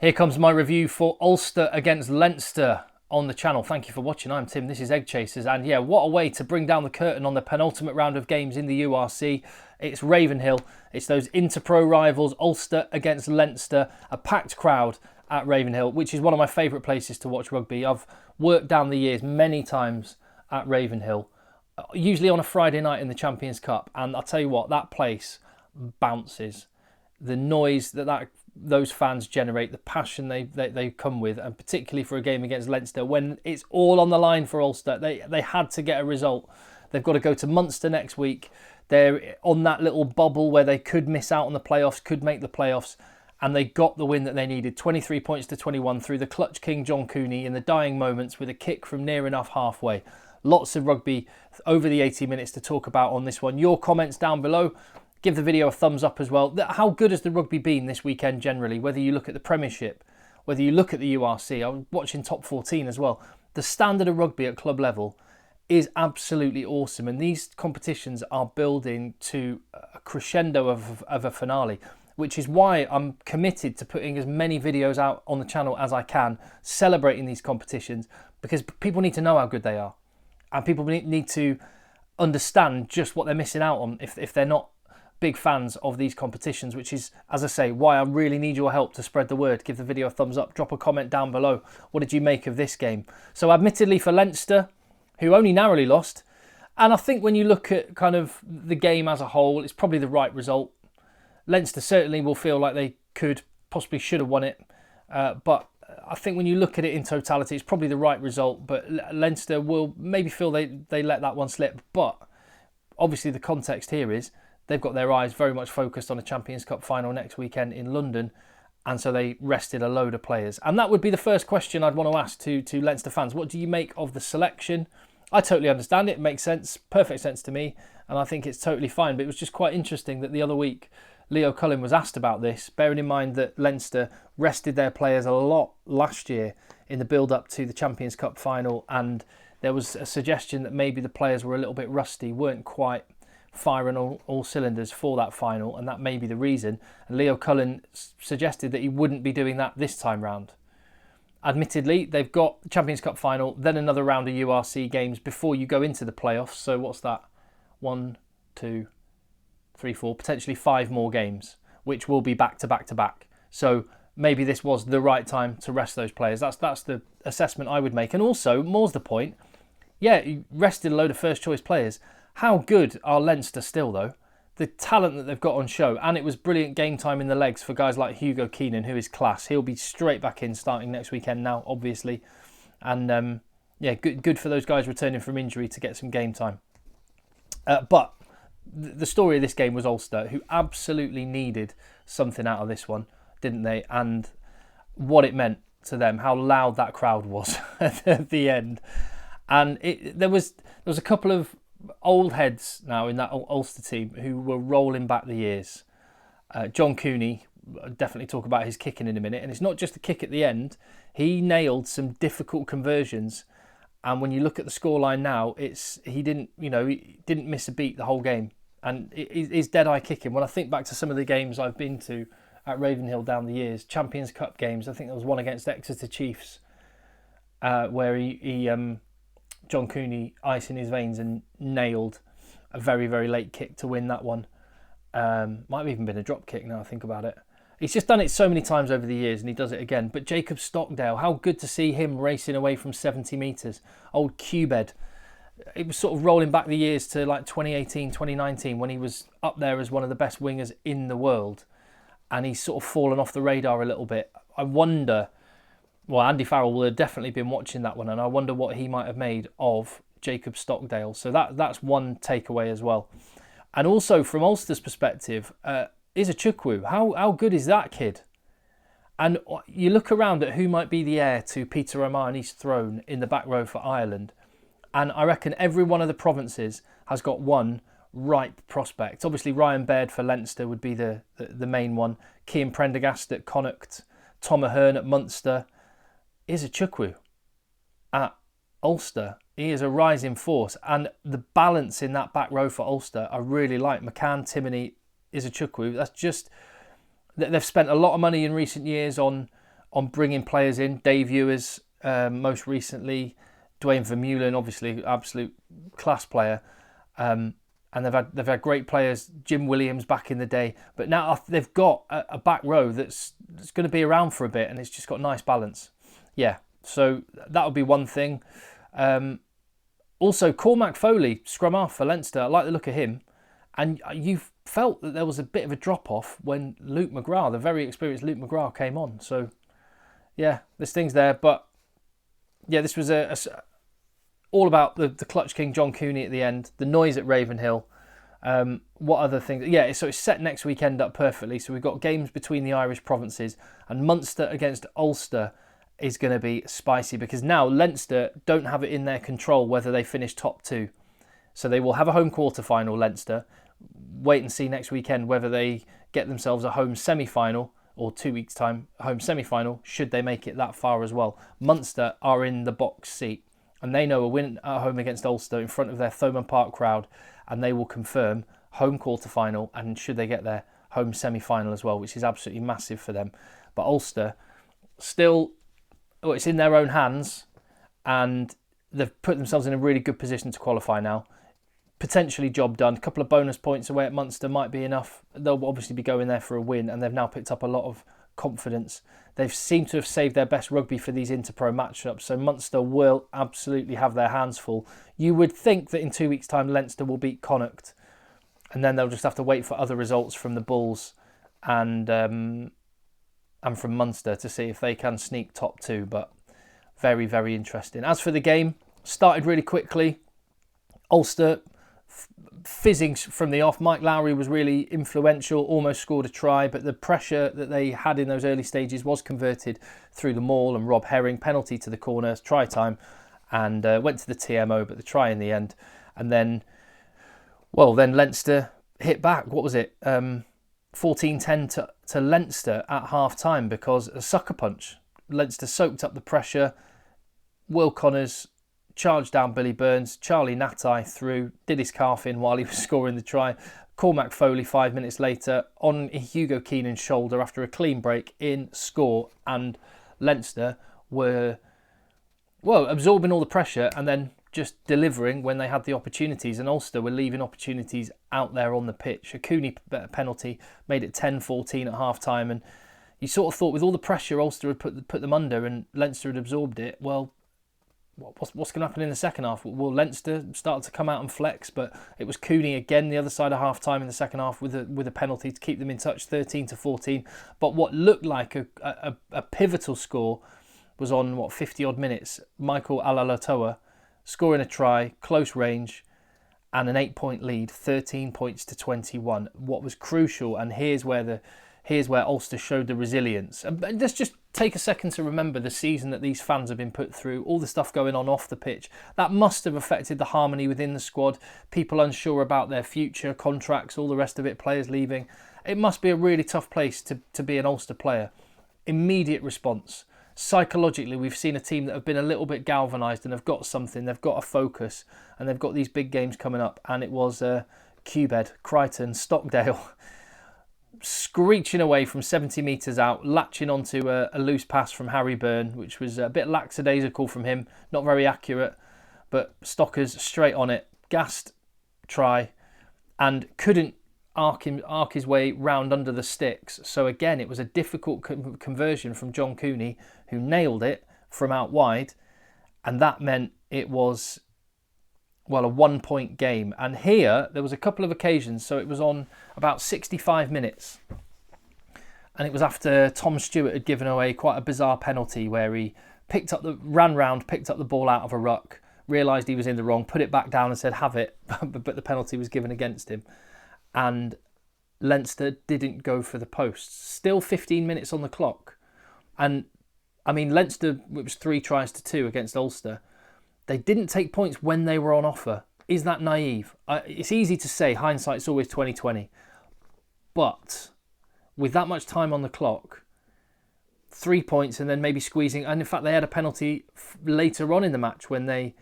Here comes my review for Ulster against Leinster on the channel. Thank you for watching. I'm Tim, this is Egg Chasers, and yeah, what a way to bring down the curtain on the penultimate round of games in the URC. It's Ravenhill, it's those inter-pro rivals, Ulster against Leinster, a packed crowd at Ravenhill, which is one of my favourite places to watch rugby. I've worked down the years many times at Ravenhill, usually on a Friday night in the Champions Cup, and I'll tell you what, that place bounces. The noise that those fans generate, the passion they come with, and particularly for a game against Leinster when it's all on the line for Ulster. They had to get a result. They've got to go to Munster next week. They're on that little bubble where they could miss out on the playoffs, could make the playoffs, and they got the win that they needed. 23 points to 21 through the clutch king John COONEY in the dying moments with a kick from near enough halfway. Lots of rugby over the 80 minutes to talk about on this one. Your comments down below. Give the video a thumbs up as well. How good has the rugby been this weekend generally? Whether you look at the Premiership, whether you look at the URC, I'm watching top 14 as well. The standard of rugby at club level is absolutely awesome. And these competitions are building to a crescendo of a finale, which is why I'm committed to putting as many videos out on the channel as I can, celebrating these competitions, because people need to know how good they are. And people need to understand just what they're missing out on if they're not big fans of these competitions, which is, as I say, why I really need your help to spread the word. Give the video a thumbs up, drop a comment down below. What did you make of this game? So admittedly for Leinster, who only narrowly lost, and I think when you look at kind of the game as a whole, it's probably the right result. Leinster certainly will feel like they could, possibly should have won it, but I think when you look at it in totality, it's probably the right result, but Leinster will maybe feel they let that one slip. But obviously the context here is they've got their eyes very much focused on a Champions Cup final next weekend in London, and so they rested a load of players. And that would be the first question I'd want to ask to Leinster fans. What do you make of the selection? I totally understand it. It makes sense, perfect sense to me, and I think it's totally fine. But it was just quite interesting that the other week Leo Cullen was asked about this, bearing in mind that Leinster rested their players a lot last year in the build-up to the Champions Cup final, and there was a suggestion that maybe the players were a little bit rusty, weren't quite firing all cylinders for that final, and that may be the reason. And Leo Cullen suggested that he wouldn't be doing that this time round. Admittedly, they've got the Champions Cup final, then another round of URC games before you go into the playoffs. So what's that? 1, 2, 3, 4, potentially 5 more games, which will be back to back to back. So maybe this was the right time to rest those players. That's the assessment I would make. And also, more's the point, yeah, you rested a load of first choice players. How good are Leinster still, though? The talent that they've got on show, and it was brilliant game time in the legs for guys like Hugo Keenan, who is class. He'll be straight back in starting next weekend now, obviously. And yeah, good for those guys returning from injury to get some game time. But the story of this game was Ulster, who absolutely needed something out of this one, didn't they? And what it meant to them, how loud that crowd was at the end. And there was a couple of old heads now in that Ulster team who were rolling back the years. John COONEY, I'll definitely talk about his kicking in a minute, and it's not just the kick at the end. He nailed some difficult conversions, and when you look at the scoreline now, he didn't miss a beat the whole game, and it's dead eye kicking. When I think back to some of the games I've been to at Ravenhill down the years, Champions Cup games, I think there was one against Exeter Chiefs where John COONEY, ice in his veins, and nailed a very, very late kick to win that one. Might have even been a drop kick now I think about it. He's just done it so many times over the years, and he does it again. But Jacob Stockdale, how good to see him racing away from 70 metres. Old Q-bed. It was sort of rolling back the years to like 2018, 2019, when he was up there as one of the best wingers in the world. And he's sort of fallen off the radar a little bit. I wonder... Well, Andy Farrell will have definitely been watching that one, and I wonder what he might have made of Jacob Stockdale. So that's one takeaway as well. And also from Ulster's perspective, Isachukwu, how good is that kid? And you look around at who might be the heir to Peter O'Mahony's throne in the back row for Ireland, and I reckon every one of the provinces has got one ripe prospect. Obviously Ryan Baird for Leinster would be the main one. Cian Prendergast at Connacht, Tom Ahern at Munster. Isachukwu at Ulster, he is a rising force, and the balance in that back row for Ulster I really like. McCann, Timoney, Isachukwu, that's just, they've spent a lot of money in recent years on on bringing players in. Dave Ewers, most recently, Dwayne Vermeulen, obviously absolute class player, and they've had great players. Jim Williams back in the day, but now they've got a back row that's going to be around for a bit, and it's just got nice balance. Yeah, so that would be one thing. Also, Cormac Foley, scrum half for Leinster. I like the look of him. And you felt that there was a bit of a drop-off when Luke McGrath, the very experienced Luke McGrath, came on. So, yeah, there's things there. But, yeah, this was all about the clutch king, John Cooney, at the end. The noise at Ravenhill. What other things? Yeah, so it's set next weekend up perfectly. So we've got games between the Irish provinces. And Munster against Ulster is going to be spicy, because now Leinster don't have it in their control whether they finish top 2. So they will have a home quarter-final, Leinster. Wait and see next weekend whether they get themselves a home semi-final, or 2 weeks' time, a home semi-final, should they make it that far as well. Munster are in the box seat, and they know a win at home against Ulster in front of their Thomond Park crowd, and they will confirm home quarter-final, and should they get their home semi-final as well, which is absolutely massive for them. But Ulster still... Well, it's in their own hands, and they've put themselves in a really good position to qualify now. Potentially job done. A couple of bonus points away at Munster might be enough. They'll obviously be going there for a win, and they've now picked up a lot of confidence. They've seemed to have saved their best rugby for these Interpro matchups, so Munster will absolutely have their hands full. You would think that in 2 weeks' time Leinster will beat Connacht, and then they'll just have to wait for other results from the Bulls and from Munster to see if they can sneak top 2, but very, very interesting. As for the game, started really quickly. Ulster fizzing from the off. Mike Lowry was really influential, almost scored a try, but the pressure that they had in those early stages was converted through the maul, and Rob Herring, penalty to the corner, try time, and went to the TMO, but the try in the end. And then Leinster hit back. What was it? 14-10 to Leinster at half-time, because a sucker punch. Leinster soaked up the pressure. Will Connors charged down Billy Burns. Charlie Natai through, did his calf in while he was scoring the try. Cormac Foley 5 minutes later on Hugo Keenan's shoulder after a clean break in, score, and Leinster were, absorbing all the pressure and then just delivering when they had the opportunities, and Ulster were leaving opportunities out there on the pitch. A COONEY penalty made it 10-14 at half-time, and you sort of thought with all the pressure Ulster had put them under and Leinster had absorbed it, well, what's going to happen in the second half? Will Leinster start to come out and flex? But it was COONEY again the other side of half-time in the second half with a penalty to keep them in touch, 13-14. But what looked like a pivotal score was on, 50-odd minutes. Michael Alalatoa scoring a try, close range, and an 8-point lead, 13 points to 21. What was crucial, and here's where Ulster showed the resilience. And let's just take a second to remember the season that these fans have been put through, all the stuff going on off the pitch. That must have affected the harmony within the squad, people unsure about their future, contracts, all the rest of it, players leaving. It must be a really tough place to be an Ulster player. Immediate response. Psychologically, we've seen a team that have been a little bit galvanised and have got something, they've got a focus, and they've got these big games coming up. And it was Cubed, Crichton, Stockdale screeching away from 70 metres out, latching onto a loose pass from Harry Byrne, which was a bit lackadaisical from him, not very accurate, but Stockers straight on it, gassed try, and couldn't arc his way round under the sticks. So again, it was a difficult conversion from John Cooney, who nailed it from out wide, and that meant it was, a 1-point game. And here there was a couple of occasions, so it was on about 65 minutes, and it was after Tom Stewart had given away quite a bizarre penalty where he picked up the ball out of a ruck, realised he was in the wrong, put it back down and said have it, but the penalty was given against him. And Leinster didn't go for the posts. Still 15 minutes on the clock. And, Leinster, it was 3-2 against Ulster. They didn't take points when they were on offer. Is that naive? It's easy to say, hindsight's always 20/20. But with that much time on the clock, 3 points and then maybe squeezing... And in fact, they had a penalty later on in the match when they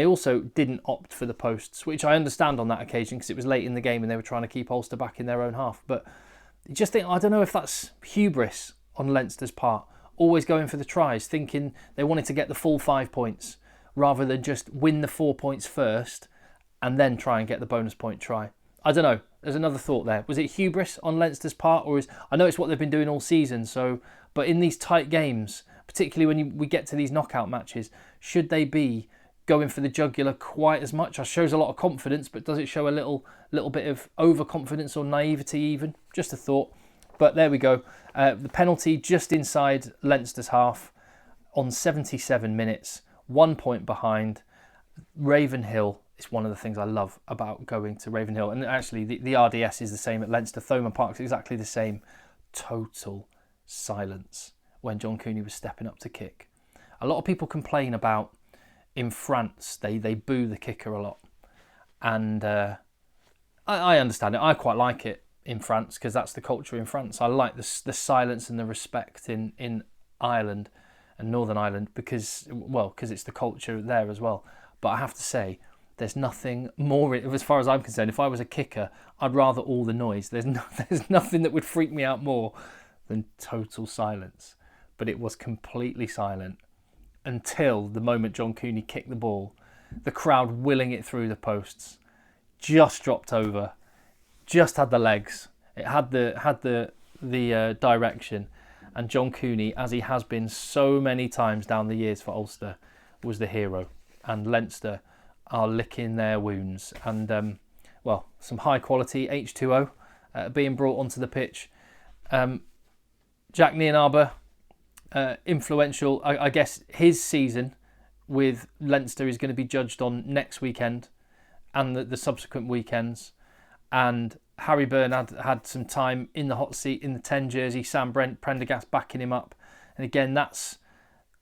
also didn't opt for the posts, which I understand on that occasion because it was late in the game and they were trying to keep Ulster back in their own half. But you just think, I don't know if that's hubris on Leinster's part, always going for the tries, thinking they wanted to get the full 5 points rather than just win the 4 points first and then try and get the bonus point try. I don't know. There's another thought there. Was it hubris on Leinster's part, or I know it's what they've been doing all season. So, but in these tight games, particularly when we get to these knockout matches, should they be going for the jugular quite as much? It shows a lot of confidence, but does it show a little bit of overconfidence or naivety even? Just a thought. But there we go. The penalty just inside Leinster's half on 77 minutes, 1 point behind. Ravenhill is one of the things I love about going to Ravenhill. And actually, the RDS is the same at Leinster. Thomond Park's exactly the same. Total silence when John Cooney was stepping up to kick. A lot of people complain about in France, they boo the kicker a lot. And I understand it. I quite like it in France because that's the culture in France. I like the silence and the respect in Ireland and Northern Ireland because it's the culture there as well. But I have to say, there's nothing more, as far as I'm concerned, if I was a kicker, I'd rather all the noise. There's nothing that would freak me out more than total silence. But it was completely silent until the moment John Cooney kicked the ball. The crowd willing it through the posts, just dropped over, just had the legs. It had the direction. And John Cooney, as he has been so many times down the years for Ulster, was the hero. And Leinster are licking their wounds. And, some high-quality H2O being brought onto the pitch. Jack Nienaber, influential. I guess his season with Leinster is going to be judged on next weekend and the subsequent weekends. And Harry Byrne had some time in the hot seat in the 10 jersey. Sam Prendergast backing him up. And again, that's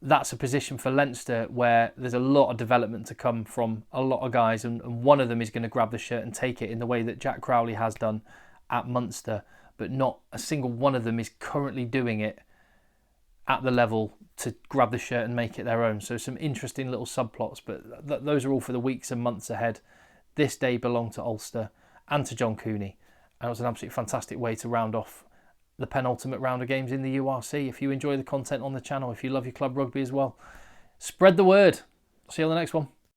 a position for Leinster where there's a lot of development to come from a lot of guys, and one of them is going to grab the shirt and take it in the way that Jack Crowley has done at Munster, but not a single one of them is currently doing it at the level to grab the shirt and make it their own. So some interesting little subplots, but those are all for the weeks and months ahead. This day belonged to Ulster and to John Cooney, and it was an absolutely fantastic way to round off the penultimate round of games in the URC. If you enjoy the content on the channel, if you love your club rugby as well, spread the word. See you on the next one.